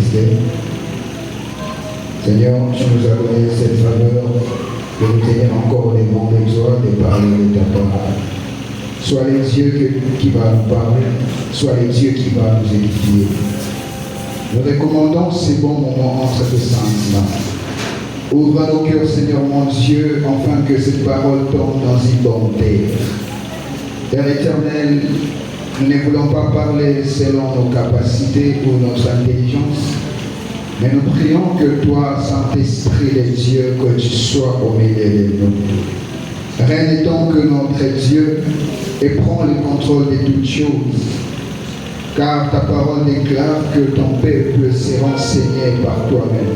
existait. Seigneur, tu nous as donné cette faveur de nous tenir encore devant de toi, de parler de ta parole. Sois les dieux qui va nous parler, sois les dieux qui va nous édifier. Nous recommandons ces bons moments entre tes saintes mains. Ouvre nos cœurs, Seigneur mon Dieu, afin que cette parole tombe dans une bonne terre. Père éternel, nous ne voulons pas parler selon nos capacités ou nos intelligences, mais nous prions que toi, Saint-Esprit de Dieu, que tu sois au milieu de nous. Règne donc notre Dieu et prends le contrôle de toutes choses, car ta parole déclare que ton peuple sera enseigné par toi-même.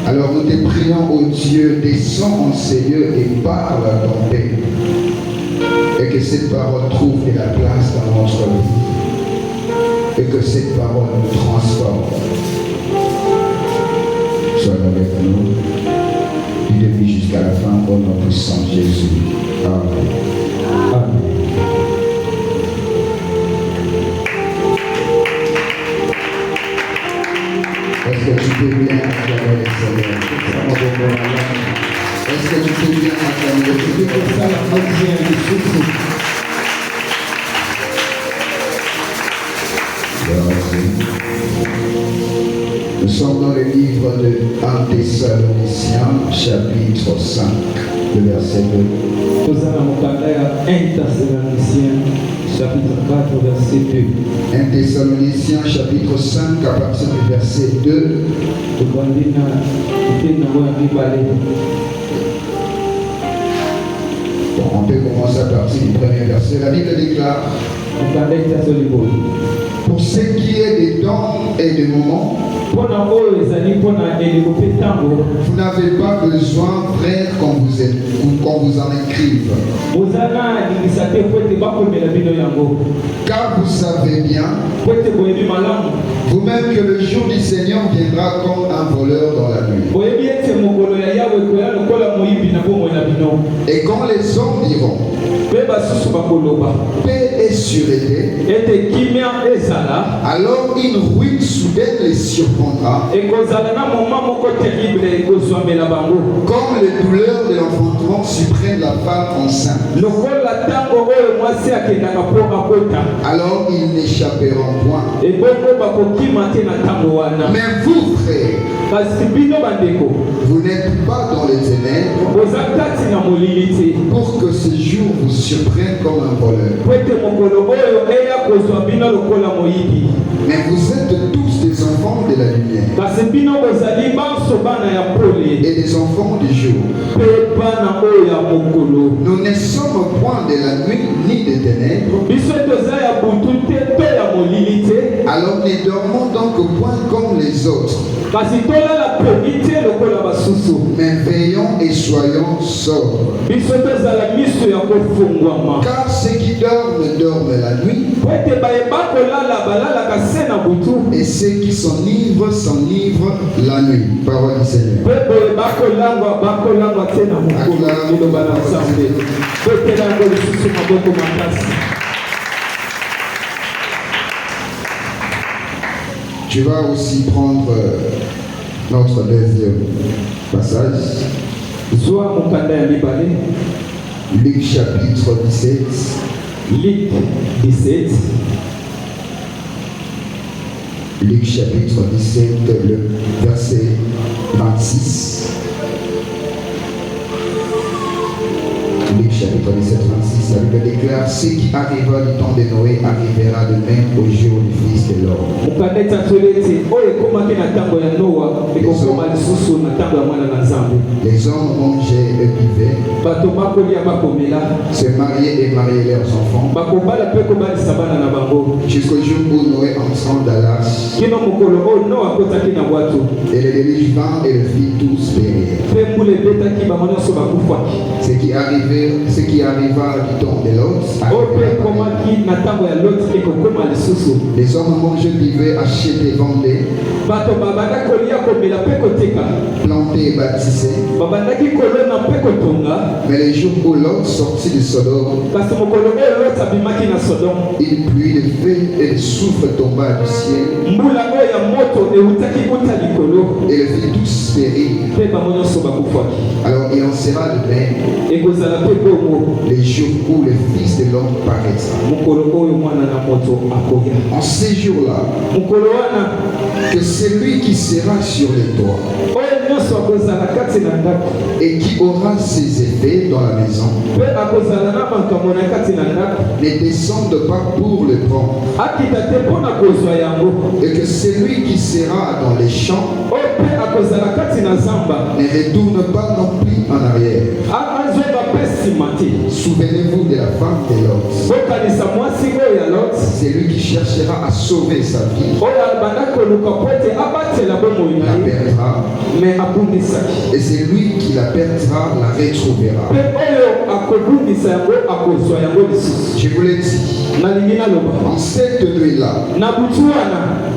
Alors nous te prions, ô Dieu, descends en ces lieux et parle à ton peuple, et que cette parole trouve de la place dans notre vie, et que cette parole nous transforme. Sois avec nous, du début jusqu'à la fin, au nom puissant de Jésus. Amen. Amen. Est-ce que tu peux bien acclamer le Seigneur? Est-ce que tu peux bien acclamer le Seigneur? Nous sommes dans le livre de 1 Thessaloniciens, chapitre 5, le verset 2. Nous allons parler à 1 Thessaloniciens, chapitre 4, verset 2. 1 Thessaloniciens, chapitre 5, à partir du verset 2. Bon, on peut commencer à partir du premier verset. La Bible déclare: pour ce qui est des temps et des moments, vous n'avez pas besoin, frère, qu'on vous en écrive. Car vous savez bien, vous-même, que le jour du Seigneur viendra comme un voleur dans la nuit. Et quand les hommes diront paix et sûreté, alors une ruine soudaine les surprendra, comme les douleurs de l'enfantement surprennent la femme enceinte. Alors ils n'échapperont point. Mais vous, frères, vous n'êtes pas dans les ténèbres pour que ce jour vous surprenne comme un voleur. Mais vous êtes tous des enfants de la lumière et des enfants du jour. Nous ne sommes point de la nuit ni des ténèbres. Alors ne dormons donc point comme les autres, mais veillons et soyons sobres. Car ceux qui dorment la nuit, et ceux qui s'enivrent la nuit. Parole du Seigneur. Tu vas aussi prendre notre deuxième passage. Luc chapitre 17. Luc 17. Luc chapitre 17, le verset 26. Luc chapitre 17, 26, la Bible déclare: ce qui arriva du temps de Noé arrivera de même au jour du Fils de l'homme. Les hommes mangeaient et buvaient, se mariaient et mariaient leurs enfants, jusqu'au jour où Noé entrant dans l'arche, et le déluge vint et le fit tous périr. Ce qui arriva du temps de Lot. Les hommes mangeaient, buvaient, achetaient, vendaient, plantaient et bâtissaient. Mais les jours où Lot sortit de Sodome, une pluie de feu et de soufre tomba du ciel et le fit tous périr. Alors il en sera de même les jours où le Fils de l'homme paraîtra. En ces jours-là, que celui qui sera sur les toits et qui aura ses effets dans la maison ne descende pas pour le prendre, et que celui qui sera dans les champs ne retourne pas non plus en arrière. Souvenez-vous de la femme de Lot. C'est lui qui cherchera à sauver sa vie. La perdra. Et c'est lui qui la perdra, la retrouvera. Je vous l'ai dit. En cette nuit-là,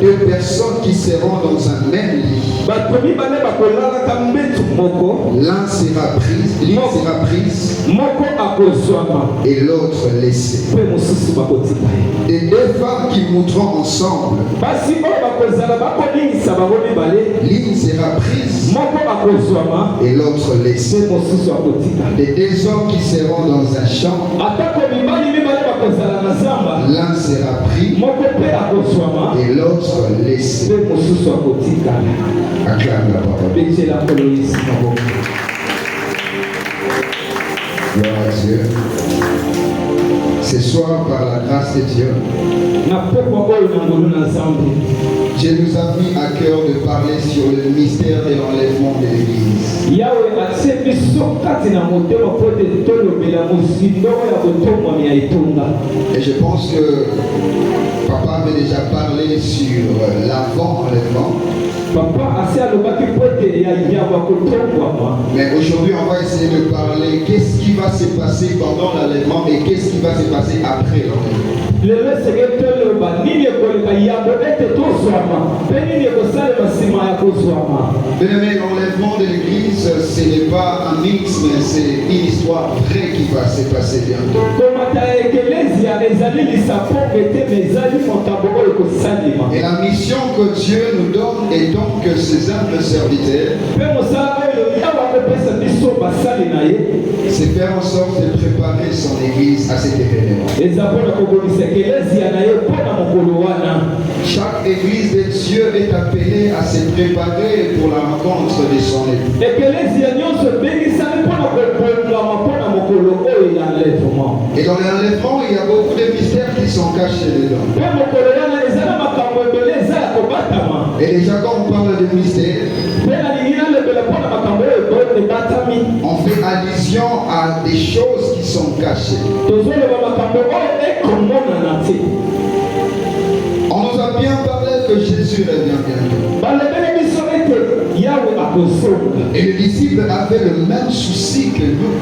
deux personnes qui seront dans un même lit, l'un sera prise et l'autre laissée. Et deux femmes qui monteront ensemble, l'une sera prise et l'autre laissée. Les deux hommes qui seront dans un champ, l'un sera pris et l'autre laissé. Acclame la parole. Gloire à Dieu. Ce soir, par la grâce de Dieu, Dieu nous a mis à cœur de parler sur le mystère de l'enlèvement de l'Église. Et je pense que Papa avait déjà parlé sur l'avant-enlèvement. Mais aujourd'hui, on va essayer de parler qu'est-ce qui va se passer pendant l'enlèvement et qu'est-ce qui va se passer après l'enlèvement. Bien-aimé, l'enlèvement de l'Église, ce n'est pas un mix, mais c'est une histoire vraie qui va se passer bientôt. Et la mission que Dieu nous donne est donc que ses humbles serviteurs, c'est faire en sorte de préparer son Église à cet événement. Chaque Église de Dieu est appelée à se préparer pour la rencontre de son époux. Et dans l'enlèvement, il y a beaucoup de mystères qui sont cachés dedans. Et déjà quand on parle de mystères, on fait allusion à des choses qui sont cachées. On nous a bien parlé que Jésus revient bientôt. Et les disciples avaient le même souci que nous.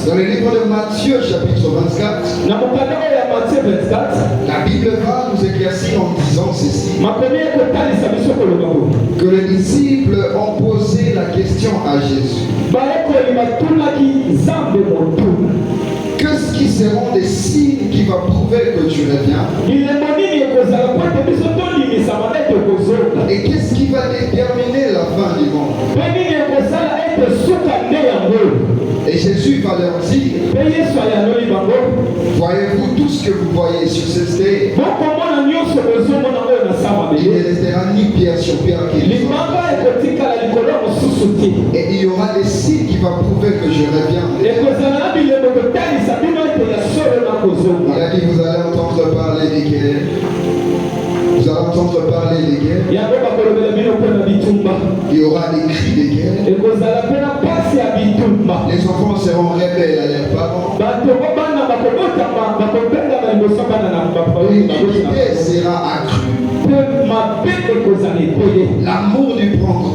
Dans le livre de Matthieu, chapitre 24, la Bible va nous éclaircir en disant ceci: que les disciples ont posé la question à Jésus. Qu'est-ce qui seront des signes qui vont prouver que tu reviens? Et qu'est-ce qui va déterminer la fin du monde? Et Jésus va leur dire: voyez-vous tout ce que vous voyez sur cette terre? Il ne restera ni pierre sur pierre qui est. Et il y aura des signes qui vont prouver que je reviens. Il a dit: vous allez entendre parler des guerres. Vous allez entendre parler des guerres. Il y aura des cris de guerre. Les enfants seront rebelles à leurs parents. L'iniquité sera accrue. L'amour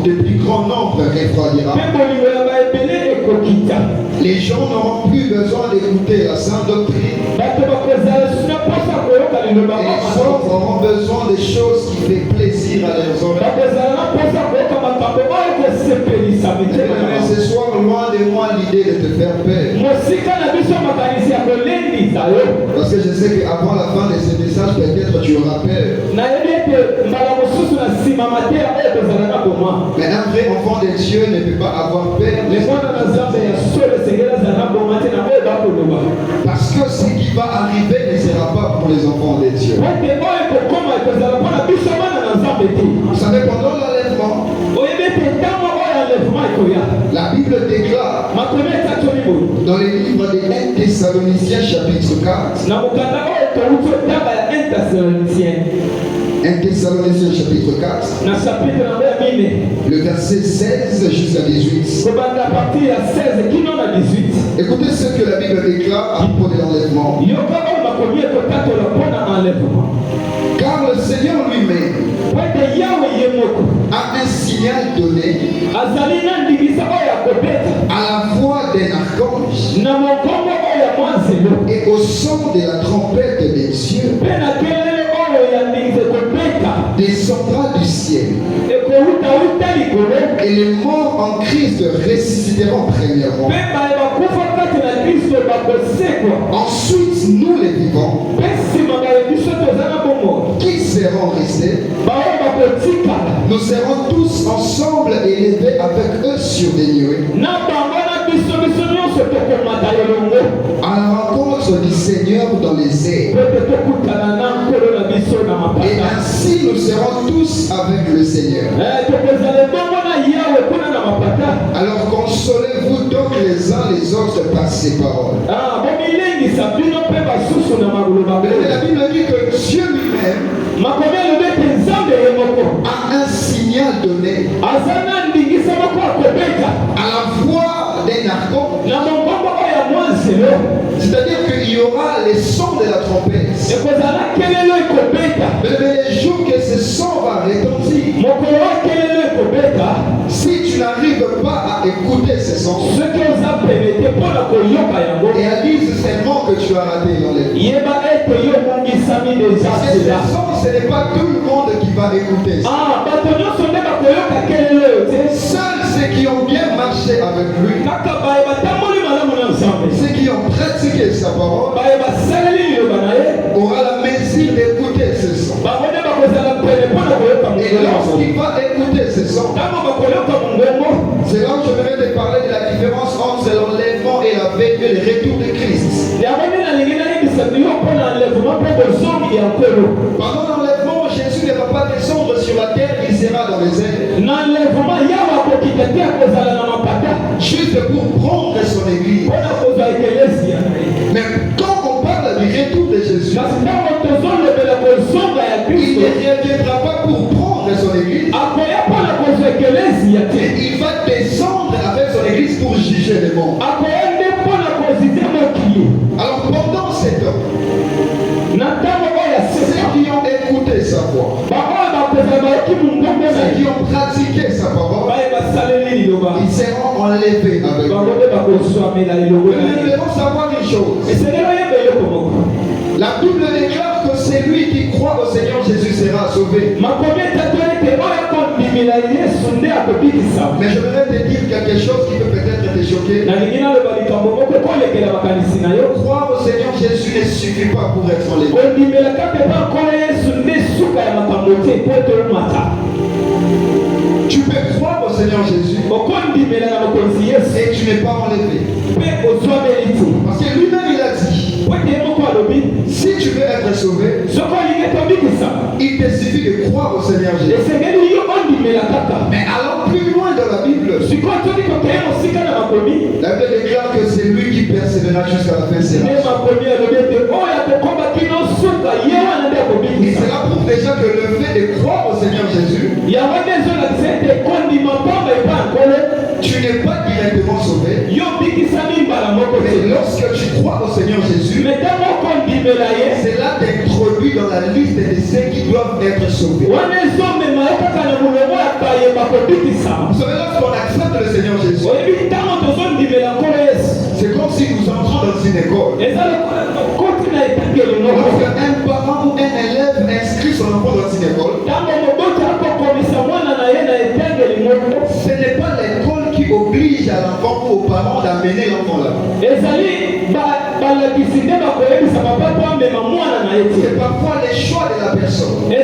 du plus grand nombre refroidira. Les gens n'auront plus besoin d'écouter la sainte doctrine. Les hommes auront besoin des choses qui font plaisir à leurs oreilles. Mais ce soir, loin de moi l'idée de te faire peur. Parce que je sais qu'avant la fin de ce message, peut-être tu auras peur. Mais un vrai enfant de Dieu ne peut pas avoir peur. Parce que ce qui va arriver ne sera pas pour les enfants de Dieu. Vous savez, pendant l'enlèvement, la Bible déclare dans les livres des 1 Thessaloniciens chapitre 4, 1 Thessaloniciens chapitre 4, le verset 16 jusqu'à 18. Écoutez ce que la Bible déclare à propos de l'enlèvement. Car le Seigneur lui-même a un signal donné à la voix d'un archange et au son de la trompette des cieux descendra du ciel. Et les morts en Christ ressusciteront premièrement. Ensuite, nous les vivants, qui seront restés, nous serons tous ensemble élevés avec eux sur des nuées, à la rencontre du Seigneur dans les airs. Et ainsi nous serons tous avec le Seigneur. Alors consolez-vous donc les uns les autres par ces paroles. Et la Bible dit que Dieu lui-même a un signal donné à la voix d'un archange. C'est-à-dire qu'il y aura les sons de la trompette. Mais les jours que ce son va retentir, si tu n'arrives pas à écouter ce son, et à dire seulement que tu as raté l'enlèvement. Ce n'est pas tout le monde qui va écouter ça. Seuls ceux qui ont bien marché avec lui, ceux qui ont pratiqué sa parole, aura la mesure d'écouter ce son. Et lorsqu'il va écouter ce son, c'est là où je voudrais te parler de la différence entre l'enlèvement et la venue et le retour de Christ. Pendant l'enlèvement, Jésus ne va pas descendre sur la terre, il sera dans les airs. Juste pour prendre son église. Mais quand on parle du retour de Jésus, il ne reviendra pas pour prendre son église. Il va descendre avec son église pour juger les morts. Alors pendant ce temps, ceux qui ont écouté sa voix, ceux qui ont pratiqué sa parole, ils seront enlevés avec lui. Mais nous devons savoir une chose. La Bible déclare que celui qui croit au Seigneur Jésus sera sauvé. Mais je voudrais te dire quelque chose qui peut peut-être te choquer. Croire au Seigneur Jésus ne suffit pas pour être enlevé. Tu peux croire au Seigneur Jésus et tu n'es pas enlevé. Parce que lui-même il a dit, si tu veux être sauvé, il te suffit de croire au Seigneur Jésus. Mais allons plus loin dans la Bible. La Bible déclare que c'est lui qui persévérera jusqu'à la fin. Et c'est là pour déjà que le fait de croire au Seigneur Jésus, tu n'es pas directement sauvé. Mais lorsque tu crois au Seigneur Jésus, c'est là d'introduit dans la liste de ceux qui doivent être sauvés. Vous savez, lorsqu'on accepte le Seigneur Jésus, une école. Lorsqu'un parent ou un élève inscrit son enfant dans une école, ce n'est pas l'école qui oblige à l'enfant ou aux parents d'amener l'enfant là. C'est parfois les choix de la personne. Mais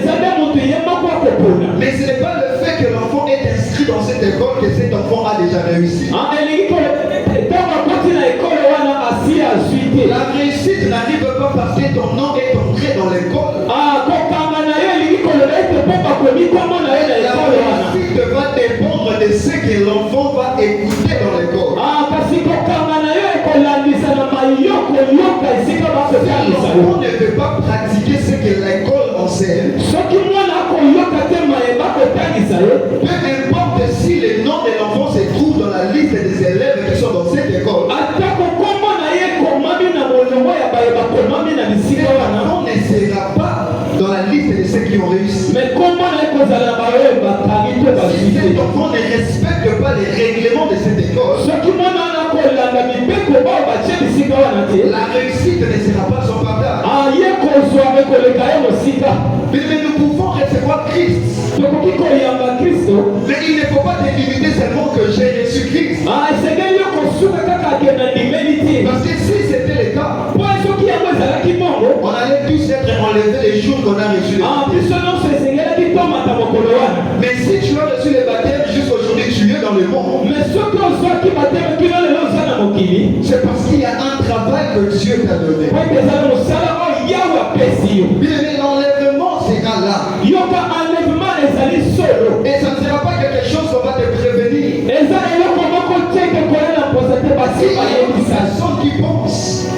ce n'est pas le fait que l'enfant est inscrit dans cette école que cet enfant a déjà réussi. La réussite n'arrive pas parce que ton nom est entré dans l'école. La réussite va dépendre de ce que l'enfant va écouter dans l'école. Si l'enfant ne veut pas pratiquer ce que l'école enseigne, peu importe si le nom de l'enfant se trouve dans la liste des élèves qui sont dans cette école, l'enfant ne sera pas dans la liste de ceux qui ont réussi. Mais si cet enfant ne respecte pas les règlements de cette école, la réussite ne sera pas son partage. Mais nous pouvons recevoir Christ. Mais il ne faut pas te limiter seulement que j'ai reçu Christ. Parce que si c'était le cas, on allait tous être enlevés les jours qu'on a reçu le baptême. Mais si tu as reçu le baptême jusqu'aujourd'hui, tu es dans le monde. C'est parce qu'il y a un travail que Dieu t'a donné. Bien, l'enlèvement sera là. Et ça ne sera pas quelque chose qu'on va te prévenir. Il y a d'autres personnes qui pensent.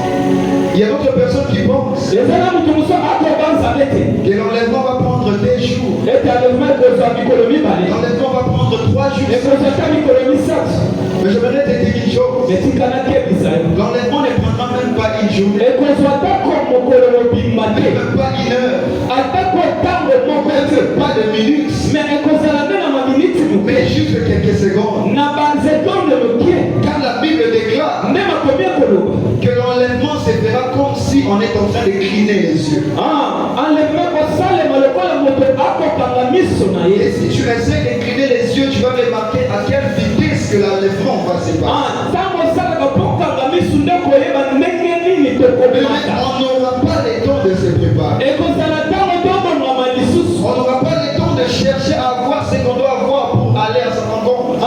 Il y a d'autres personnes qui pensent que l'enlèvement va prendre 2 jours. L'enlèvement va prendre 3 jours. Mais j'aimerais te dire une chose. L'enlèvement ne prendra même pas une journée. Même pas une heure. Même pas de minutes. Mais juste quelques secondes. Car la Bible déclare que l'enlèvement se fera comme si on est en train de cligner les yeux. Et si tu essaies de cligner les yeux, tu vas remarquer à quelle vitesse que l'enlèvement va se passer. On n'aura pas le temps de se préparer. On n'aura pas le temps de chercher à avoir ce qu'on doit avoir pour aller à sa rencontre.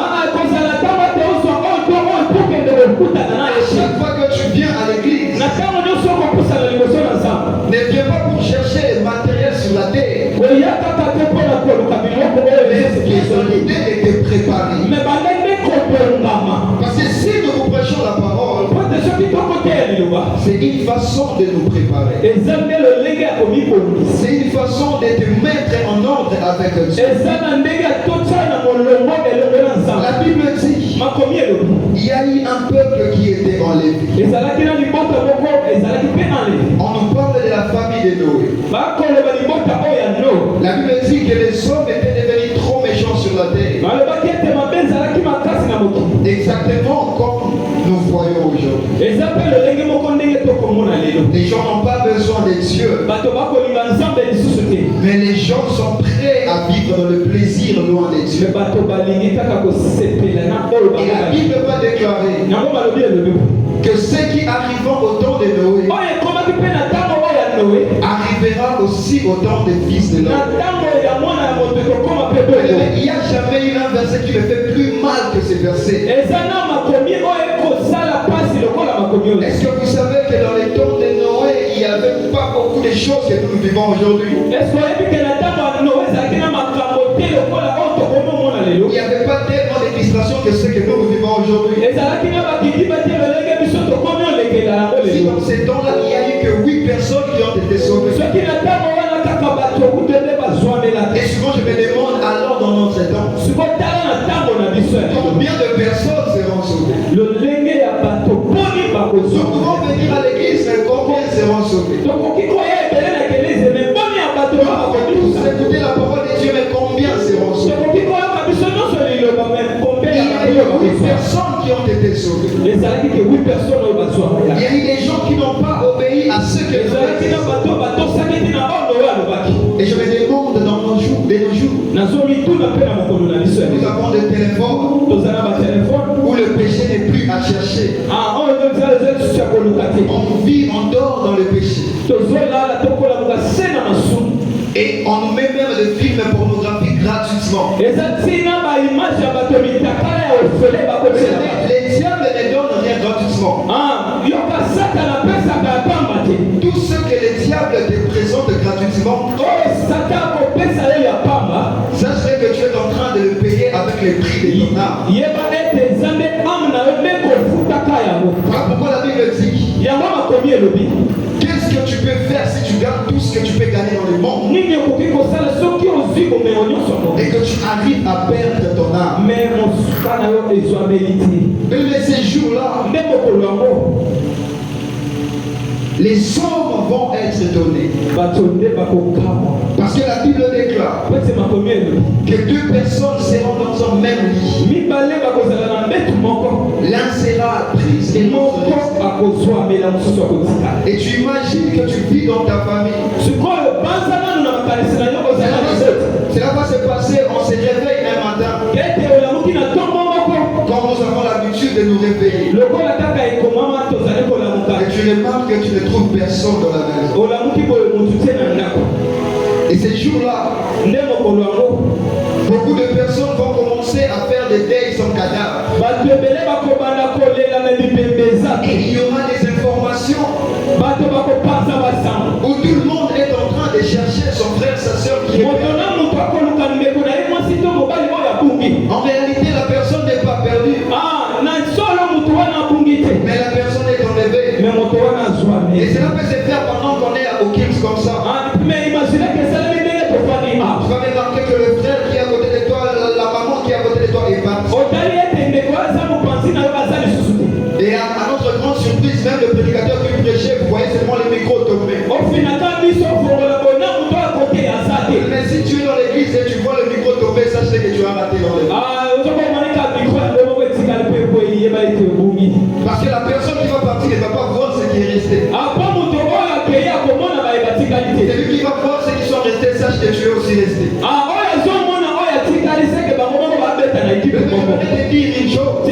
Chaque fois que tu viens à l'église, ne viens pas pour chercher le matériel sur la terre. Mais c'est l'idée de te préparer. Parce que si nous vous prêchons la parole, c'est une façon de nous préparer. C'est une façon de te mettre en ordre avec Dieu. La Bible dit il y a eu un peuple qui était enlevé. On nous parle de la famille de Noé. La Bible dit que les hommes étaient devenus trop méchants sur la terre. Exactement comme nous voyons aujourd'hui. Les gens n'ont pas besoin de Dieu. Mais les gens sont prêts à vivre dans le plaisir loin de Dieu. Et la Bible va déclarer que ceux qui arriveront au temps de Noé arrivera aussi au temps des fils de l'homme. Il n'y a jamais eu un verset qui me fait plus mal que ce verset. Est-ce que vous savez que dans les temps de Noé, il n'y avait pas beaucoup de choses que nous vivons aujourd'hui? Il n'y avait pas tellement de distractions que ce que nous vivons aujourd'hui. Si dans ces temps-là, il n'y a eu que 8 personnes qui ont été sauvées. Et souvent je me demande alors dans notre temps, combien de personnes seront sauvées? Nous pouvons venir à l'église, mais combien seront sauvés? Nous tous écouter la parole de Dieu, mais combien seront sauvés? Il y a 8 personnes qui ont été sauvés. Les alaki que 8 personnes au bazwa. Il y a eu des gens qui n'ont pas obéi à ce que Les alaki na bato bato saketi na ono ya lobaki. Et je me demande dans nos jours, de nos jours, Nazomi tout na pena mokolo na biso. nous avons des téléphones Tozana ba téléphone. où le péché n'est plus à chercher. Ah, on est dans les autres sur kolukate. On vit, on dort dans le péché. Tozola la tokola muka sena masumu. Et on nous met même des films pornographiques gratuitement. Les diables Les diables ne donnent rien gratuitement. Tout ce que les diables te présentent gratuitement, sache que tu es en train de le payer avec les prix de ton âme. Voilà pourquoi la Bible dit, qu'est-ce que tu peux faire si tu gardes tout ce que tu peux gagner dans le monde et que tu arrives à perdre ton âme? Mais ces jours-là, les sommes vont être données. Parce que la Bible déclare que 2 personnes seront dans un même lit. L'un sera pris et l'autre restera. Et tu imagines que tu vis dans ta famille. Cela va se passer, on se réveille un matin. Quand nous avons l'habitude de nous réveiller. Et tu remarques que tu ne trouves personne dans la maison. Et ces jours-là, beaucoup de personnes vont commencer à faire des deuils sans cadavre. Et il y aura des informations où tout le monde est en train de chercher son frère, sa soeur qui est perdu. En réalité, la personne n'est pas perdue. Mais la personne est enlevée. Et cela peut se faire pendant qu'on est au Kings comme ça. Tu vas remarquer que le frère qui est à côté de toi, la maman qui est à côté de toi est partie. Et à notre grande surprise, même le prédicateur qui prêchait, vous voyez seulement les micros tomber. Mais si tu es dans l'église et tu vois le micro tomber, sache que tu as raté dans l'église. Parce que la personne qui va partir ne va pas voir ce qui est resté. Celui qui va voir ceux qui sont restés, sache que tu es aussi resté. Je vais te dire une chose.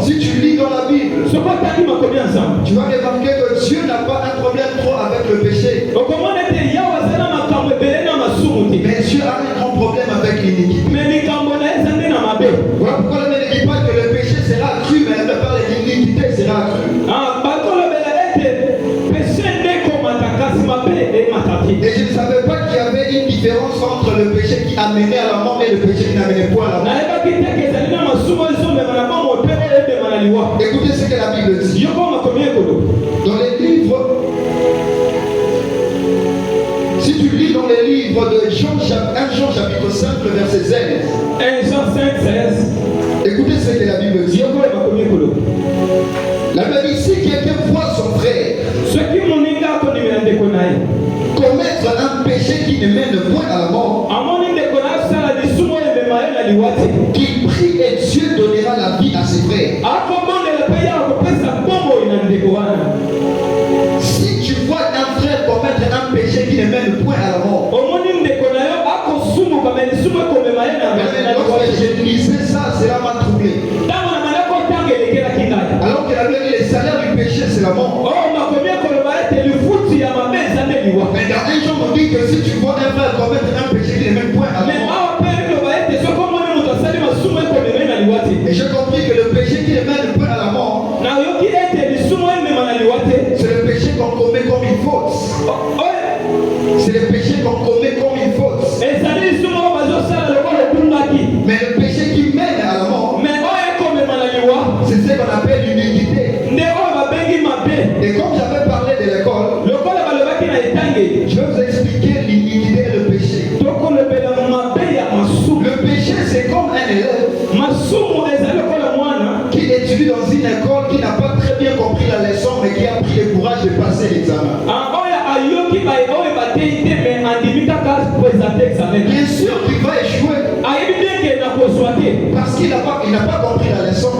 Si tu lis dans la Bible, tu vas remarquer que Dieu n'a pas un problème trop avec le péché. Mais Dieu a un grand problème avec l'iniquité. Voilà pourquoi la Bible ne dit pas que le péché sera accru, mais elle parle de l'iniquité sera accru. Et je ne savais pas qu'il y avait une différence entre le péché qui amenait à la mort et le péché qui n'amenait point à la mort. Écoutez ce que la Bible dit. Dans les livres, si tu lis dans les livres de Jean, 1 Jean chapitre 5, verset 16. 1 Jean 5, 16. Écoutez ce que la Bible dit. La Bible dit, si quelqu'un voit son frère commettre un péché qui ne mène point à la mort, qu'il prie et Dieu donnera la vie à ses frères. Si tu vois un frère commettre un péché qui ne mène point à la mort, lorsque je lisais ça, cela m'a troublé. Alors que la Bible dit, le salaire du péché c'est la mort. Mais dans un jour, on dit que si tu vois un frère commettre un péché qui ne mène point à la mort, et j'ai compris que le péché qui ne mène point à la mort, c'est le péché qu'on commet comme une faute. C'est le péché qu'on commet comme une faute. Mais le péché qui mène à la mort, c'est ce qu'on appelle l'iniquité. Et comme j'avais parlé de l'école, je vais vous expliquer l'iniquité et le péché. Le péché, c'est comme un élève qui étudie dans une école, qui n'a pas très bien compris la leçon, mais qui a pris le courage de passer l'examen. Bien sûr qu'il va échouer parce qu'il n'a pas compris la leçon.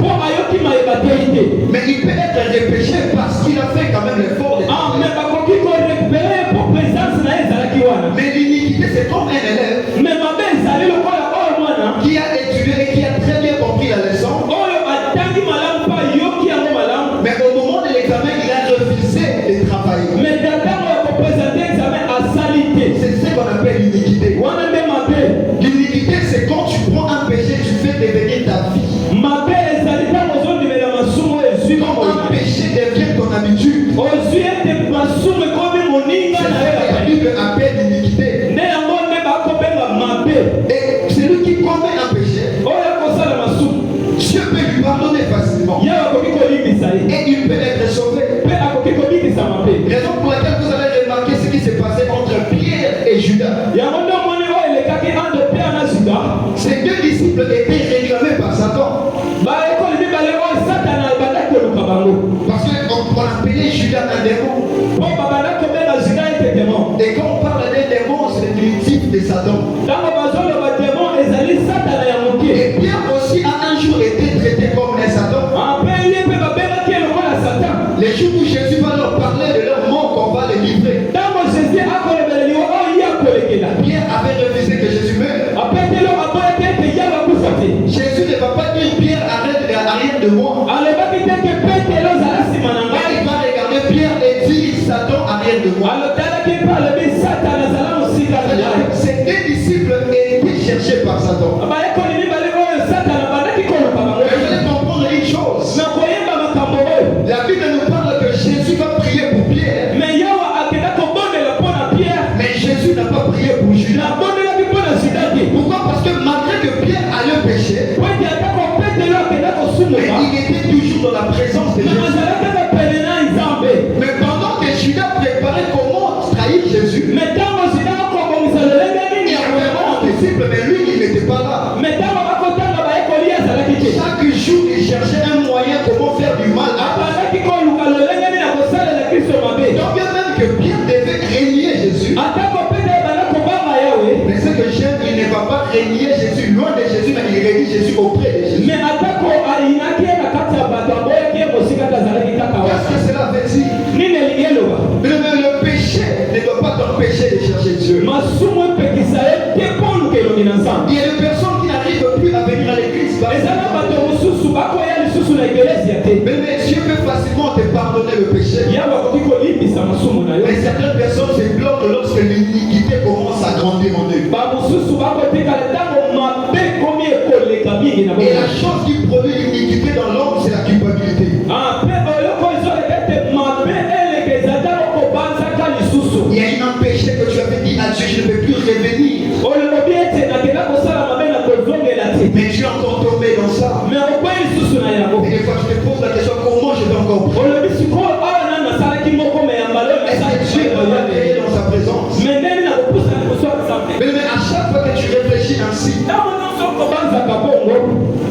Mais l'iniquité, c'est comme un élève mais mabe ezali lokola oyo mwana qui a étudié et qui a très bien compris la leçon. oyo atangi malamu mpa yoki yango malamu Mais au moment de l'examen, il a refusé de travailler. mais ntango ya kopresente examen asali te C'est ce qu'on appelle l'iniquité. wana nde mabe L'iniquité, c'est quand tu prends un péché, tu fais devenir ta vie. mabe ezali ntango ozondimela masumu ezwi Quand un péché devient ton habitude, ozwi ete masumu ekomi moninga c'est na ça yo que ya la Bible appelle l'iniquité. nde yango nde bakobenga mabe Et celui qui commet un péché, oyo akosala masumu Dieu peut lui pardonner facilement. ye akoki kolimbisa ye Et il peut être sauvé. mpe akoki kobikisa mabe Raison pour laquelle vous allez remarquer ce qui s'est passé entre Pierre et Judas. yango nde omoni oyo elekaki ande pierre na juda Ces deux disciples étaient réclamés par Satan. baekoli mibale oyo satana ebandaki koluka bango Parce qu'on appelait Judas un démon. mpo babandaki kobenga juda ete demon Et quand on parle d'un démon, c'est le diminutif de Satan. ntango bazoloba demon ezali satana ya moke Et Pierre aussi a un jour été traité comme un Satan. mpe ye mpe babengaki ye lokola satan Les jours où Jésus va leur parler de leur mort qu'on va les livrer. ntango jésus akolobela liwa oyo ye akolekela Pierre avait refusé que Jésus meure. apetelo aboyaki ete ye bakufa te Jésus ne va pas dire Pierre arrête arrière de moi. alobaki te ke petelo ozala nsima na Mais ngai il va regarder Pierre et dire Satan arrière de moi. alotalaki mpe alobi satana azala mosika na ngai Ces deux disciples étaient cherchés par Satan. bayekoli mibale oyo satana bandaki koluka bango Mais vous allez comprendre une chose. na koyemba makambo oyo La Bible nous parle que Jésus va prier pour Pierre. me yawa akenda kobondela mpo na pierre Mais Jésus n'a pas prié pour Judas. nabondelaki mpo na juda te Pourquoi? Parce que malgré que Pierre allait pécher, po ete atako petelo akenda mais kosumuka il était toujours dans la présence de na Jésus. azalaki kopene na nzambe Mais pendant que Judas préparait comment trahir Jésus, me ntango juda akobongisa lolenge il nini y ya avait koyeba un disciple, mais lui, il n'était pas là. me ntango bakotanga bayekoli ye azalaki te Chaque jour, il cherchait un moyen comment faire du mal à abandaki koluka lolenge nini ya kosalela kristo mabe donc bien même que Pierre devait régner Jésus, atako pete ebanda kobanga yawe mais ce que j'aime, il ne va pas régner Jésus loin de Jésus, mais il régnie Jésus auprès de Jésus. me atako ayinaki ye na kati ya bato aboyaki ye mosika te azalaki kaka Qu'est-ce wasa que cela veut dire? nini elingi eloba Mais le péché ne doit pas t'empêcher de chercher Dieu. masumu epekisa ye te mpo oluka elongi na nzambe Il y a des personnes qui n'arrivent plus à venir à l'église. par eza na exemple. bato mosusu bakoya lisusu na ekelezia te Mais Dieu peut facilement te pardonner le péché. yawe akoki kolimbisa masumu na yo Mais certaines personnes se bloquent lorsque l'iniquité commence à grandir en eux. bamosusu bakotikala ntango mabe komi ekoleka mingi na Et la bango chose qui produit l'iniquité dans l'homme, c'est la culpabilité. mpe eloko ezoleka ete mabe eleka eza ntango kobanzaka lisusu Il y a un péché que tu avais dit à Dieu, je ne peux plus revenir. olobi ete nakenda kosala mabe na kozongela te Mais tu es encore tombé dans ça. me okwei lisusu na yango Et des fois, tu te poses la question, comment je vais encore prier? olobi sikoyo awa nani nasalaki moko me ya mbala oyo Est-ce que Dieu va m'agréer dans sa présence? me ndeni nakopusa liboso ya nzambe Mais à chaque fois que tu réfléchis ainsi, ntango nyonso kobanzaka bongo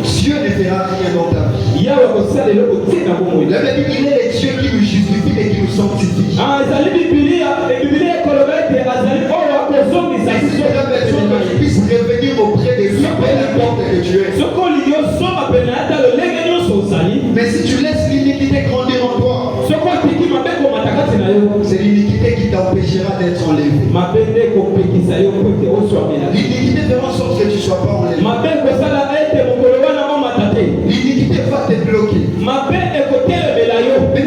Dieu ne fera rien dans ta vie. yawe akosala eloko te na bomoi La Bible dit, il est le Dieu qui nous justifie et qui nous sanctifie. ezali bibilia ekoloba ete azali oyo akozongisa Et si tu as besoin que tu puisses revenir auprès de lui, peu importe que tu es. soki olingi ozonga pene na ata lolenge nyonso ozali Mais si tu laisses l'iniquité grandir en toi, soki otiki mabe komata kati na yo c'est l'iniquité qui t'empêchera d'être enlevé. mabe nde kopekisa yo po ete ozwamela L'iniquité fera en sorte que tu ne sois pas enlevé. mabe ekosala ete mokolo wana omata te L'iniquité va te bloquer. mabe ekotelemela yo Mais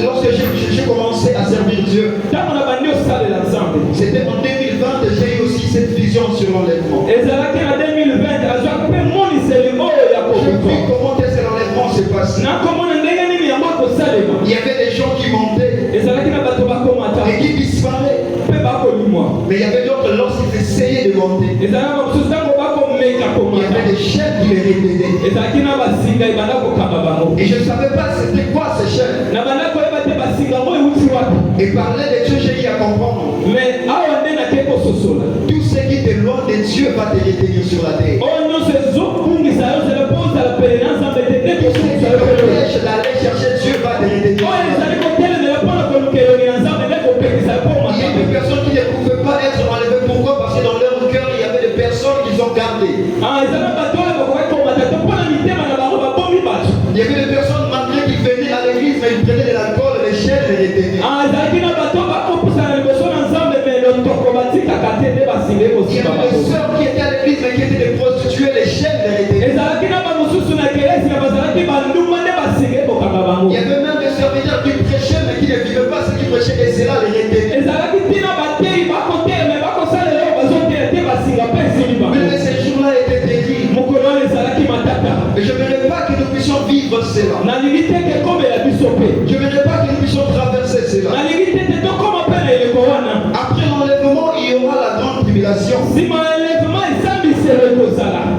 lorsque j'ai commencé à servir Dieu, ntango na bandi osalela nzambe c'était en 2020 que j'ai eu aussi cette vision sur l'enlèvement. ezalaki na 2020 azwaki mpe moniseli oyo ya Je vis kokutwa comment est-ce que l'enlèvement se passe. nakomona ndenge nini yango akosalema Il y avait des gens qui montaient ezalaki na bato bakomata et qui disparaissaient. mpe bakolimwa Mais il y avait d'autres, lorsqu'ils essayaient de monter, ezalaki bamosusu ntango bakomeka il y komata avait des chaînes qui les retenaient. ezalaki na basinga ebanda kokamba bango Et je ne savais pas c'était quoi ces chaînes. na banda koyeba te basinga ngo euti wapi Et parler de Dieu, j'ai eu à comprendre. mais awa nde nake kososola Tout ce qui t'éloigne de Dieu va te retenir sur la terre. oyo nyonso ezokungisa yo zela mpo ozala pene na nzambe te nde Tout ce qui kokungisa yo pene t'empêche d'aller chercher Dieu va te retenir. oyo ezali kotelemela mpona koluka elongi na nzambe nde kopekisa yo mpo Il y a des personnes qui ne pouvaient pas être enlevées. Pourquoi? Parce que dans leur cœur, il y avait des personnes qu'ils ont gardées. ezala bato oyo bakoki komata te mpona mitema na bango babomi bato Il y avait des personnes, malgré qu'ils venaient à l'église, mais ils prenaient de l'alcool, les chaînes les retenaient. ezalaki na bato bakopusana liboso na nzambe me elongi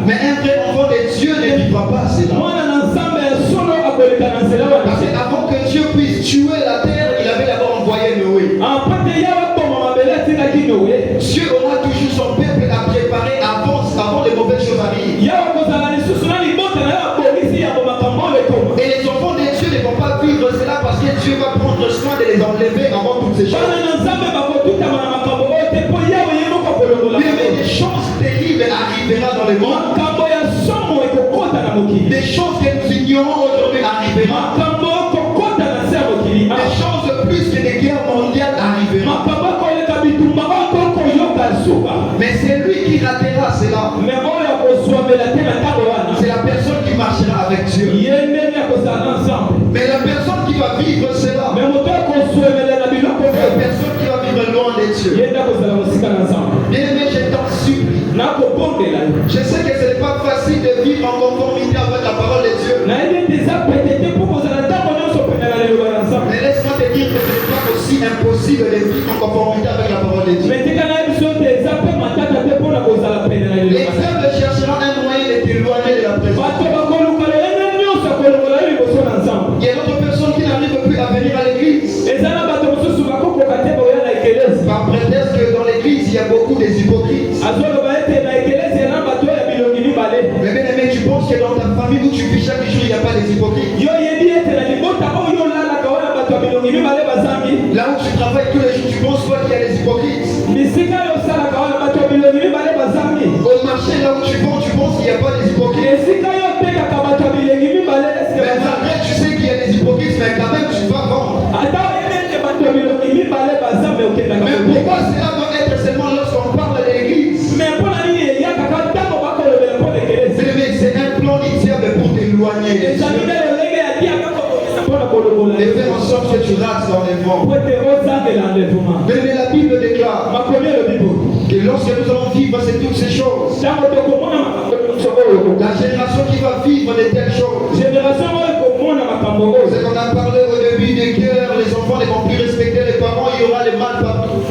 Mais un vrai enfant de Dieu ne vivra pas cela. Parce qu'avant que Dieu puisse tuer la terre, il avait d'abord envoyé Noé. Dieu aura toujours son peuple à préparer avant les mauvaises choses arrivent. Et les enfants de Dieu ne vont pas vivre cela parce que Dieu va prendre soin de les enlever avant toutes ces choses. Mais des choses terribles arriveront dans le monde. Des choses que nous ignorons aujourd'hui arriveront. Des choses plus que des guerres mondiales arriveront. Mais c'est lui qui ratera cela. C'est la personne qui marchera avec Dieu. Mais la personne qui va vivre cela, c'est la personne qui va vivre loin de Dieu. Bien-aimé, je t'en supplie. Je sais que ce n'est pas facile de vivre en conformité avec la parole de Dieu. Mais laisse-moi te dire que ce n'est pas aussi impossible de vivre en conformité avec la parole de Dieu. L'exemple cherchera un moyen de t'éloigner de la présence. Il y a d'autres personnes qui n'arrivent plus à venir à l'église. Par prétexte que dans l'église il y a beaucoup des hypocrites. Mais bien aimé, tu penses que dans ta famille où tu vis chaque jour il n'y a pas des hypocrites? Là où tu travailles tous les jours, tu penses pas qu'il y a des hypocrites? Au marché, là où tu vends, tu penses qu'il n'y a pas des hypocrites? Mais malgré tu sais qu'il y a des hypocrites, mais quand même tu vas vendre. Mais pourquoi cela doit être seulement lorsqu'on parle de l'église? C'est un plan du diable pour t'éloigner. Et faire en sorte que tu rates l'enlèvement. Mais la Bible déclare que lorsque nous allons vivre toutes ces choses, la génération qui va vivre de telles choses, c'est qu'on a parlé au début des cœurs, les enfants ne vont plus respecter les parents, il y aura les mal partout.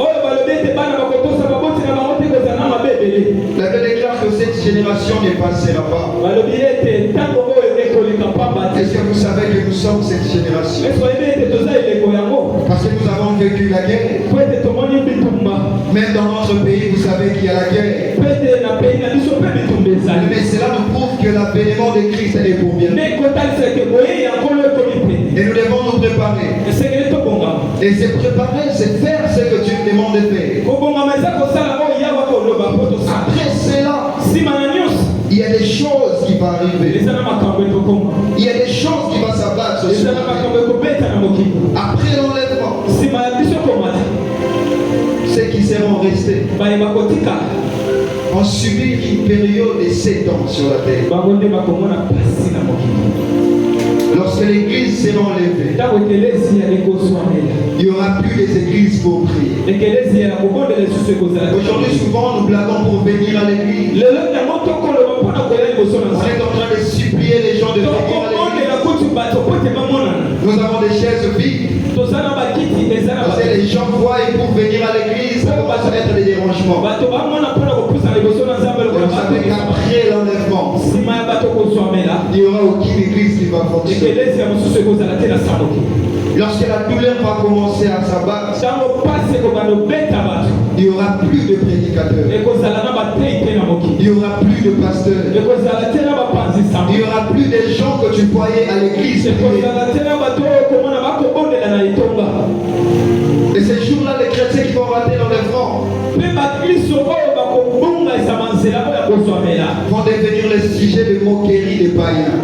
La Bible déclare que cette génération ne passera pas. Est-ce que vous savez que nous sommes cette génération? Parce que nous avons vécu la guerre. Même dans notre pays, vous savez qu'il y a la guerre. Mais cela nous prouve que l'avènement de Christ est pour bien. Et nous devons nous préparer. Et se préparer, c'est faire ce que Dieu nous demande de faire. Après cela, il y a des choses qui vont arriver. Il y a des choses qui vont s'abattre sur la terre. Après l'enlèvement, ceux qui seront restés vont subir une période de 7 ans sur la terre. Lorsque l'église sera enlevée, il n'y aura plus des églises pour prier. Aujourd'hui, souvent, nous blaguons pour venir à l'église. On est en train de supplier les gens de venir à l'église. Nous avons des chaises vides. Parce que les gens voient et pour venir à l'église, ça commence à être des dérangements. Vous savez qu'après l'enlèvement, il n'y aura aucune église qui va fonctionner. Lorsque la douleur va commencer à s'abattre, il n'y aura plus de prédicateurs. Il n'y aura plus de pasteurs. Il n'y aura plus de gens que tu voyais à l'église. Et ces jours-là, les chrétiens qui vont rater l'enlèvement vont devenir les sujets de moquerie des païens.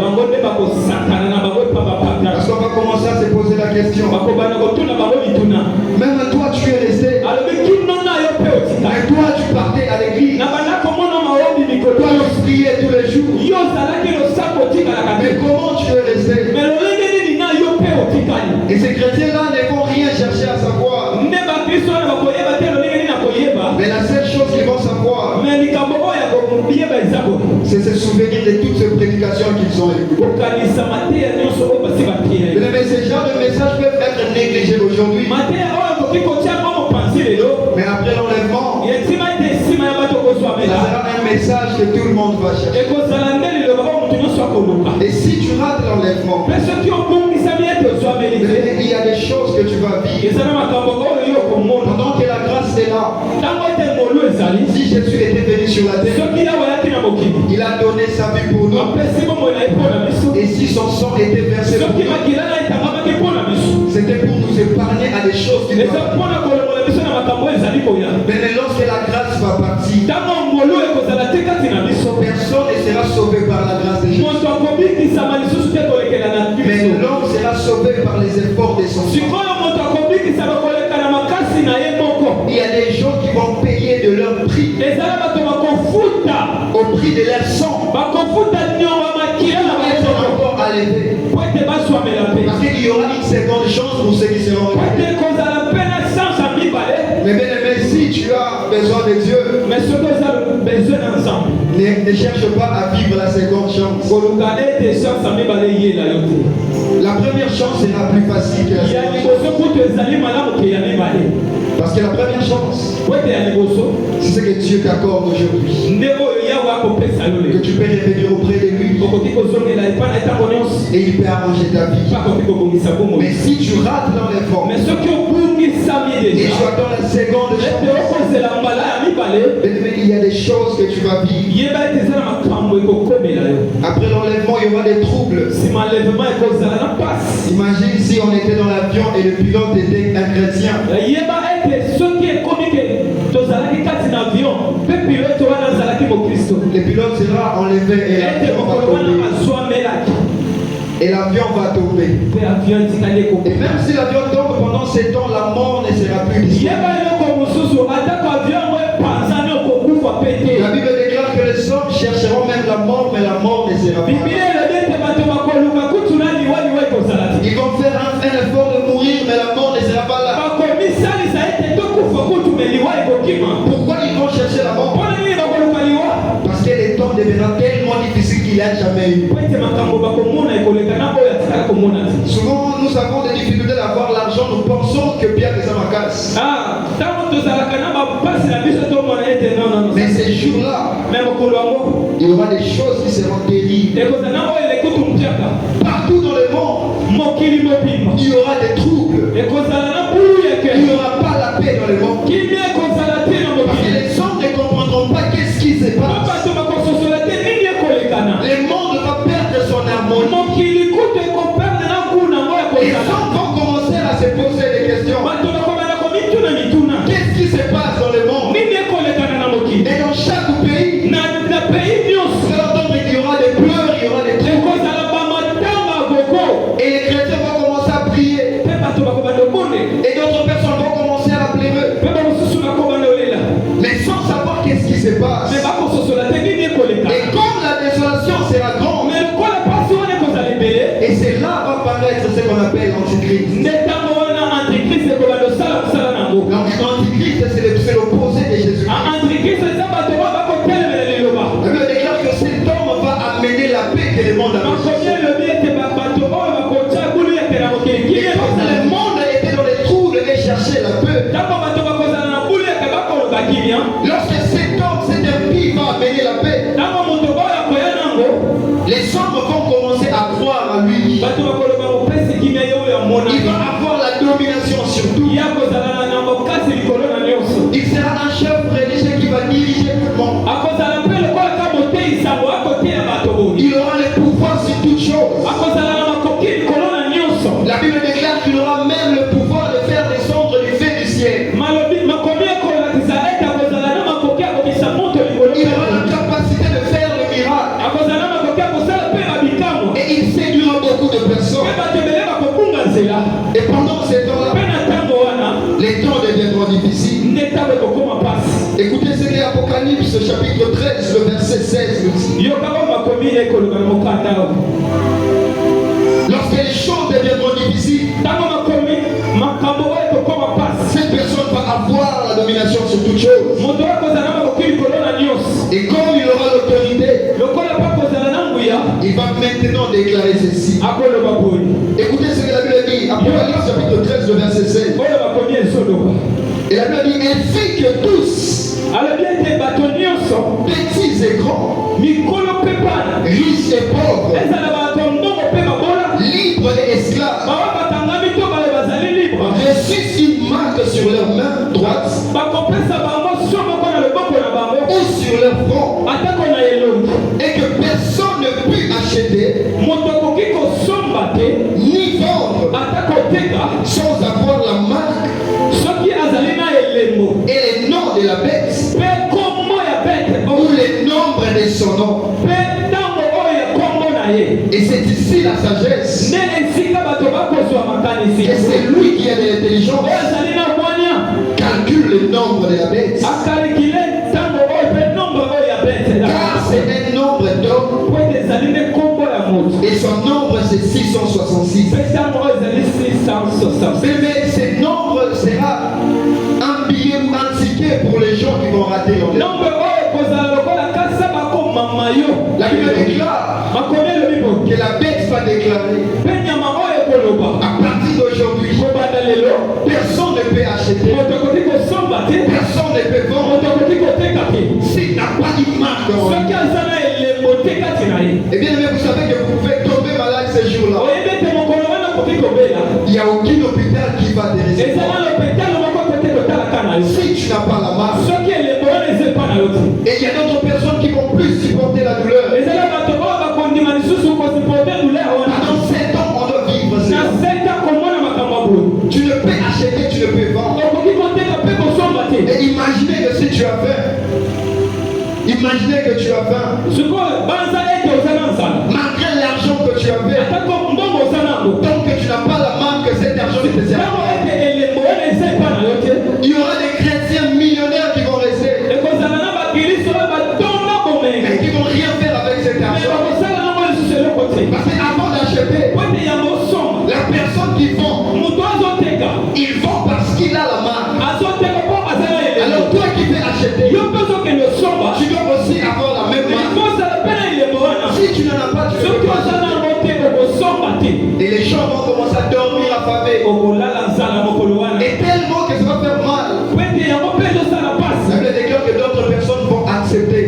Parce qu'on va commencer à se poser la question. Même toi, tu es resté. Mais toi, tu partais à l'église. Toi, tu priais tous les jours. Mais comment tu es resté? Et ces chrétiens-là ne vont rien chercher à savoir. Mais la seule chose qu'ils vont savoir, c'est se souvenir de toutes ces prédications qu'ils ont écoutées. Mais ces genres de messages peuvent être négligés aujourd'hui. Mais après l'enlèvement, message que tout le monde va chercher. Et si tu rates l'enlèvement, il y a des choses que tu vas vivre. Pendant que la grâce est là, si Jésus était venu sur la terre, il a donné sa vie pour nous. Et si son sang était versé pour nous, c'était pour nous épargner à des choses qui doivent arriver. Mais lorsque la grâce va partir, personne ne sera sauvé par la grâce de Jésus. Mais l'homme sera sauvé par les efforts de son sang. Il y a des gens qui vont payer de leur prix, au prix de leur sang, pour être encore à l'élever. Parce qu'il y aura une seconde chance pour ceux qui seront élevés. Mais bien aimé, si tu as besoin de Dieu, ne cherche pas à vivre la seconde chance. La première chance est la plus facile que la seconde chance. Parce que la première chance, c'est ce que Dieu t'accorde aujourd'hui. Que tu peux revenir auprès de lui. Et il peut arranger ta vie. Mais si tu rates l'enlèvement, et tu attends la seconde chance, il y a des choses que tu vas vivre. Après l'enlèvement, il y aura des troubles. Imagine si on était dans l'avion et le pilote était un chrétien. Le pilote sera enlevé et l'avion va tomber. Et même si l'avion tombe pendant ces temps, la mort ne sera plus disponible. La Bible déclare que les hommes chercheront même la mort, mais la mort ne sera pas. Ils vont faire un effort de mourir, mais la mort ne sera pas là. Pourquoi ils vont chercher la mort? Parce que le temps deviendra tellement difficile qu'il n'y a jamais eu. Souvent, nous avons des difficultés d'avoir l'argent, nous pensons que bien que ça m'acasse. Mais ces jours-là, il y aura des choses qui seront terribles. Partout dans le monde, il y aura des troubles. Il n'y aura pas la paix dans le monde. Parce que les hommes ne comprendront pas qu'est-ce qui se passe. Le monde va perdre son harmonie. Les hommes vont commencer à se poser des questions. Qu'est-ce qui se passe dans le monde? Et dans chaque pays, il y aura des pleurs, il y aura des troubles. Et les chrétiens vont commencer à prier. Et d'autres personnes vont commencer à pleurer. Mais sans savoir qu'est-ce qui se passe. Et comme la désolation sera grande, et c'est là va paraître ce qu'on appelle l'antichrist. L'antichrist, c'est l'opposé de Jésus. La Bible déclare que cet homme va amener la paix que le monde a besoin. Le monde était dans les troubles et cherchait la paix. Lorsque cet homme, cet impie va amener la paix, les hommes vont commencer à croire à lui. Il va avoir la domination sur tout. Il sera un chef religieux qui va diriger tout le monde. Il aura le pouvoir sur toutes choses. La Bible déclare qu'il aura même le pouvoir de faire descendre du feu du ciel. Il aura la capacité de faire le miracle. Et il séduira beaucoup de personnes. Et pendant ces temps-là, les temps deviendront difficiles. Écoutez ce qu'est Apocalypse chapitre 13, le verset 16 nous dit. Lorsque les choses deviendront difficiles, cette personne va avoir la domination sur toutes choses. Et comme il aura l'autorité, il va maintenant déclarer ceci. Écoutez ce que la Bible dit. Apocalypse chapitre 13, le verset 16. Et la Bible dit, ainsi que tous, petits et grands, sur leur front atako na elongi et que personne ne put acheter moto akoki kosomba te ni vendre atako teka sans avoir la marque soki azali na elembo et les noms de la bête mpe kombo ya bete ou les nombres de son nom. mpe ntango oyo ya kombo na ye Et c'est ici la sagesse. nde esika bato bakozwa makanisi Et c'est lui qui a de l'intelligence. oyo azali na bwania Calcule le nombre de la bête. akalikile ntango oyo mpe nombre oyo ya bete Car c'est un nombre d'hommes po ete ezali nde kombo ya moto et son nombre c'est 666. mpe ntango oyo ezali 666 Mais ce nombre sera un billet ou un ticket pour les gens qui vont rater leur vie. nombre oyo kozala lokola kasa bakomama yo La Bible déclare makomi elobi bo que la bête va déclarer mpe nyama oyo ekoloba à partir d'aujourd'hui, kobanda lelo personne ne peut acheter, moto akoki kosomba te personne ne peut vendre moto akoki koteka te s'il n'a pas une marque en soki lui. aza na elembo te kati na ye Et bien aimé, vous savez que vous pouvez tomber malade ces jours-là. oyebi ete mokolo wana akoki kobela Il n'y a aucun hôpital qui va te eza recevoir. na lopetalo moko kote kotalaka na yo Si tu n'as pas la marque. soki elembo wana eza epa na yo te Et il y a d'autres personnes qui vont plus supporter la douleur. ezala bato oyo bakondima lisusu kosiporte douleur wana Dans 7 ans, on doit vivre na cela. seta komona makambo ya boye Tu ne peux acheter, tu ne peux vendre. okoki koteka mpe kosomba te Et imaginez que si tu as faim, imaginez que tu as faim, sikoyo banza ete oza na nzala malgré l'argent que tu avais, atako mbongo oza nango tant que tu n'as pas la marque, cet argent ne te sert ntango à rien. ete elembo wana eza epa na yo te Il y aura des chrétiens millionnaires qui vont rester, ekozala na bakristo oyo batonda mais bomengo qui vont rien faire avec cet me argent. bakosala nango lisusu eloko te Parce qu'avant d'acheter, po ete yango osomba la personne qui vend, moto azoteka il vend parce qu'il a la marque. azoteka mpo aza na elembo Alors toi qui veux acheter, yo mpe ozokende osomba tu dois aussi avoir la même marque. ekozala mpe na elembo wana Si tu n'en as pas, tu ne soki peux pas oza acheter. nango te okosomba te Et les gens vont commencer à dormir affamés. okolala nzala mokolo wana Et tellement que ça va faire mal. po ete yango mpe ezosala La mpasi Bible déclare que d'autres personnes vont accepter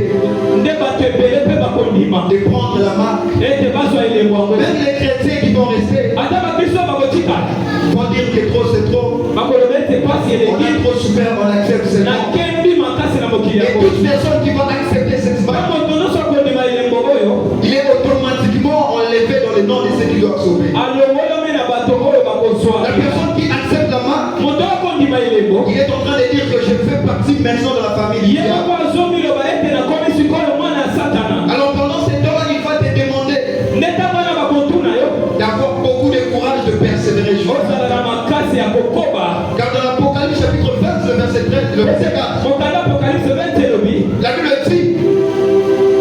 nde bato ebele mpe bakondima de prendre la marque. ete bazwa elembo yango Même les chrétiens qui vont rester ata bakristo bakotikala vont dire que trop c'est trop. bakoloba ete mpasi On a eleki trop souffert, on accepte cette marque. nakembi makasi na mokili Et yango toute personne qui va accepter cette na marque, moto nyonso akondima elembo oyo il est automatiquement enlevé dans le nom de ceux qui doivent sauver. alongolomi na bato oyo bakozwa La personne qui accepte la marque, moto akondima elembo il est en train de dire que je fais partie maintenant de la famille du ye diable. moko azomiloba ete nakomi sikoyo mwana ya satana Alors pendant ces temps-là, il va te demander nde ntango wana bakotuna yo d'avoir beaucoup de courage de persévérer jusqu'à ozala na makasi ya kokoba car dans l'Apocalypse chapitre 20, le verset 13, le verset 4, mokanda apocalypse 20 elobi la Bible dit,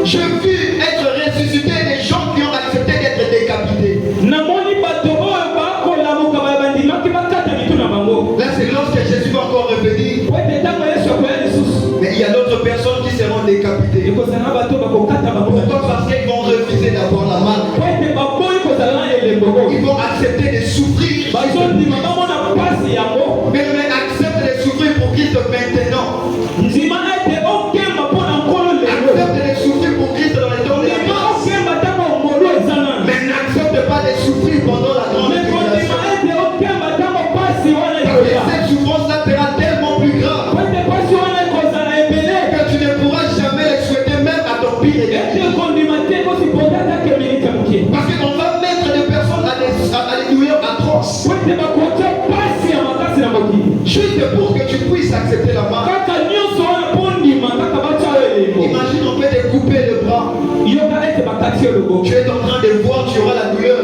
je vis être ressuscité des gens qui ont accepté d'être décapités. namoni bato oyo bakolamuka bandimaki bakata mitu na bango Là, c'est lorsque Jésus va encore revenir. po ete ntango yesu akoya lisusu Mais il y a d'autres personnes qui seront décapitées. ekozala bato bakokata bango Pourquoi? Parce qu'ils vont refuser d'avoir la marque. po ete baboyi kozala na elembo oyo Ils vont accepter de souffrir. bazondima bamona mpasi yango Mais accepte de souffrir pour Christ maintenant. ndima ete okemba mpo na nkolo lelo Accepte de souffrir pour Christ dans les temps de la ndima grâce. okemba ntango ngolu eza nano Mais n'accepte pas de souffrir pendant la grande me kondima tribulation. ete okemba ntango mpasi wana Parce que ekoya cette souffrance-là sera tellement plus grave po ete mpasi wana ekozala ebele que tu ne pourras jamais le souhaiter même à ton pire ete ennemi. kondima te kosipote atake milika moke Parce qu'on va mettre des personnes à des douleurs atroces. po ete bakotia mpasi ya makasi na mokili Juste pour que tu puisses accepter la marque. kaka nyonso wana mpo ndima kaka batya yo elembo Imagine on peut te couper le bras. yoka ete bakati yo loboko Tu es en train de voir, tu auras la douleur.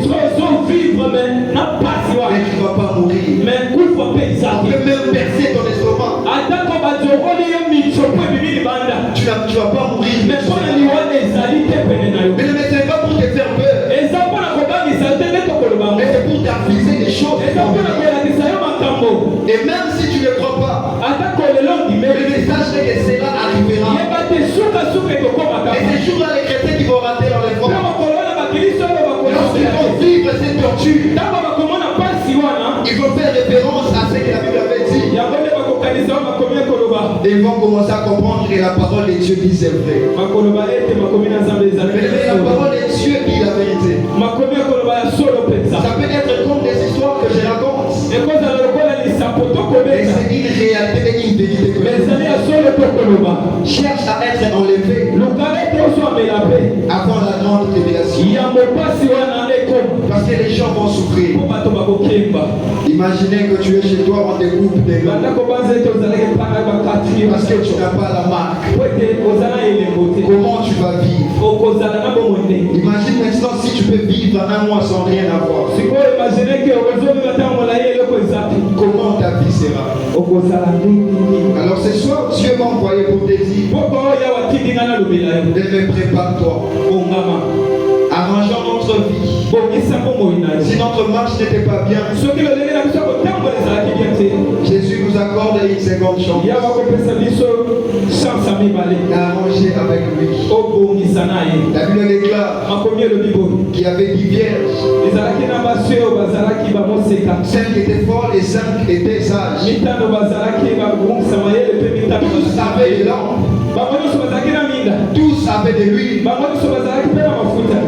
ozovivre me na mpasi Mais wana tu ne vas pas mourir. me kufa mpe On ezaki peut même percer ton estomac. atako bazokoli yo miso mpo ebimi libanda Tu ne vas pas mourir. me mpona liwana ezali te pene na yo Mais ne c'est pas pour te faire peur. eza mpona kobangisa yo te nde tokoloba ngo Mais c'est pour t'aviser des choses. eza mpona kolakisa yo makambo Et même si tu ne crois pas, atako lelo le ndimeli message c'est que cela arrivera. yeba te sukasuka ekokomaka Et ces jours-là, les chrétiens qui vont rater dans les mpo formes, mokolo wana bakiliso oyo lorsqu'ils bakolaa vont vivre cette torture, ntango bakomona mpasi wana ils vont faire référence à ce que la Bible avait dit. yango nde bakokanisa yo makomi ekoloba Et ils vont commencer à comprendre que la parole de Dieu dit c'est vrai. makoloba ete makomi na nzambe ezali Mais la parole de Dieu dit la vérité. makomi ekoloba ya solo mpenza Ça peut être comme des histoires que je raconte. ekozala lokola lisapo Mais tokobeta c'est une réalité et une vérité que me je ezali ya solo tokoloba cherche à être enlevé avant la grande révélation. Parce que les gens vont souffrir. Imaginez que tu es chez toi, on te coupe des mains. Parce que tu n'as pas la marque. Comment tu vas vivre? Imagine maintenant si tu peux vivre un mois sans rien avoir. Comment ta vie sera? Alors ce soir, Dieu m'a envoyé pour te dire, prépare-toi. Arrangeons notre vie. Si notre marche n'était pas bien, Jésus nous accorde une seconde chance. Arranger avec lui. La Bible déclare qu'il y avait 10 vierges. 5 étaient folles et 5 étaient sages. Tous avaient des lampes. Tous avaient de l'huile.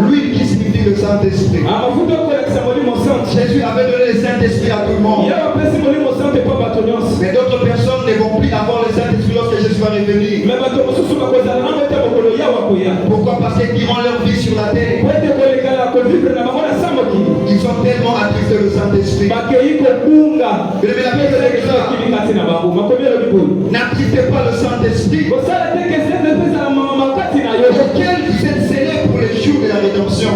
L'huile qui signifie le Saint-Esprit. Jésus avait donné le Saint-Esprit à tout le monde. Mais d'autres personnes ne vont plus avoir le Saint-Esprit lorsque Jésus va revenir. Pourquoi? Parce qu'ils vivent leur vie sur la terre. Ils sont tellement attristés le Saint-Esprit. N'attristez pas le Saint-Esprit. Auquel vous êtes scellés pour les jours de la rédemption.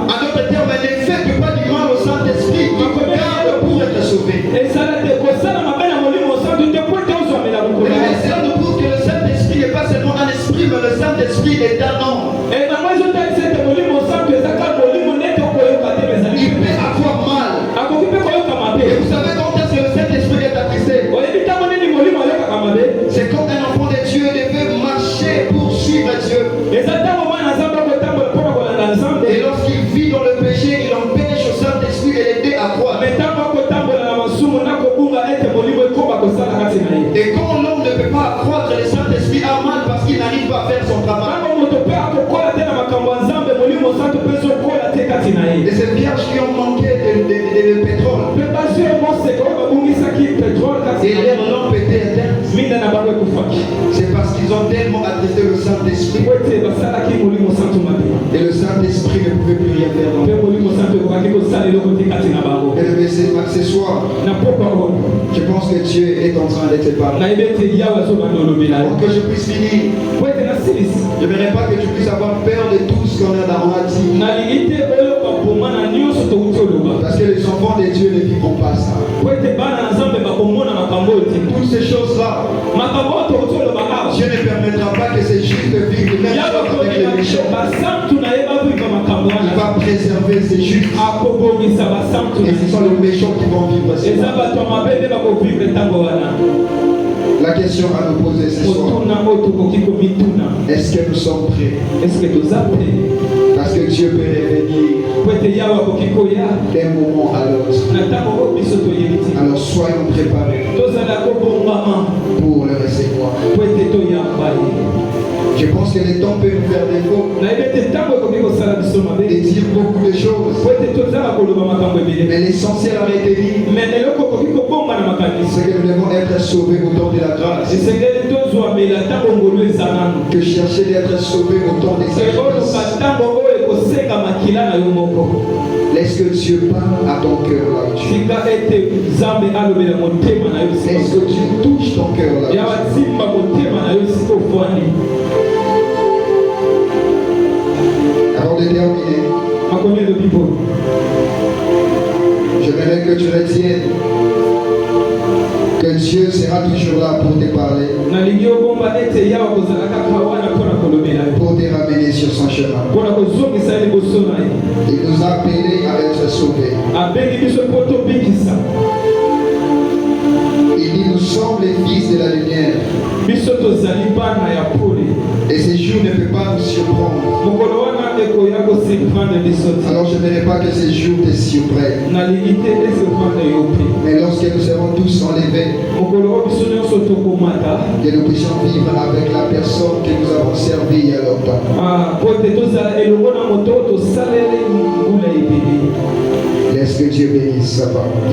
En d'autres termes, ne faites pas du mal au Saint-Esprit. Il vous garde pour être sauvé. Et cela nous prouve que le Saint-Esprit n'est pas seulement un esprit, mais le Saint-Esprit est un homme. Il peut avoir mal. Et vous savez quand est-ce que le Saint-Esprit est attristé? C'est quand un enfant de Dieu devait marcher pour suivre Dieu. Et lorsqu'il vit dans le péché, il empêche au Saint-Esprit de l'aider à croire. Et quand l'homme ne peut pas croître, le Saint-Esprit a mal parce qu'il n'arrive pas à faire son travail. Et ces vierges qui ont manqué de pétrole, et leur lampe était éteinte, c'est parce qu'ils ont tellement attristé le Saint-Esprit. Et le Saint-Esprit ne pouvait plus rien faire dans eux. Et ce soir, je pense que Dieu est en train de te parler. Pour que je puisse finir, je n'aimerais pas que tu puisses avoir peur de tout ce qu'on a dit. Parce que les enfants de Dieu ne vivront pas ça. Toutes ces choses-là, Dieu ne permettra pas que ces justes vivent même avec les méchants. Il va préserver ces justes. Et ce sont les méchants qui vont vivre ça. La question à nous poser ce soir, est-ce que nous sommes prêts? Parce que Dieu peut revenir d'un moment à l'autre. Alors soyons préparés pour le recevoir. Je pense que le temps peut nous faire défaut de dire beaucoup de choses. Mais l'essentiel à retenir, c'est que nous devons être sauvés au temps de la grâce. Que chercher d'être sauvés au temps des sacrifices. Laisse que Dieu parle à ton cœur là-dessus. Laisse que Dieu touche ton cœur là-dessus. Avant de terminer, j'aimerais que tu retiennes que Dieu sera toujours là pour te parler, pour te ramener sur son chemin. Il nous a appelés à être sauvés. Il dit nous sommes les fils de la lumière. Et ces jours ne peuvent pas nous surprendre. Alors je ne dirais pas que ces jours te surprennent. Mais lorsque nous serons tous enlevés, que nous puissions vivre avec la personne que nous avons servi il y a longtemps. Laisse que Dieu bénisse sa parole.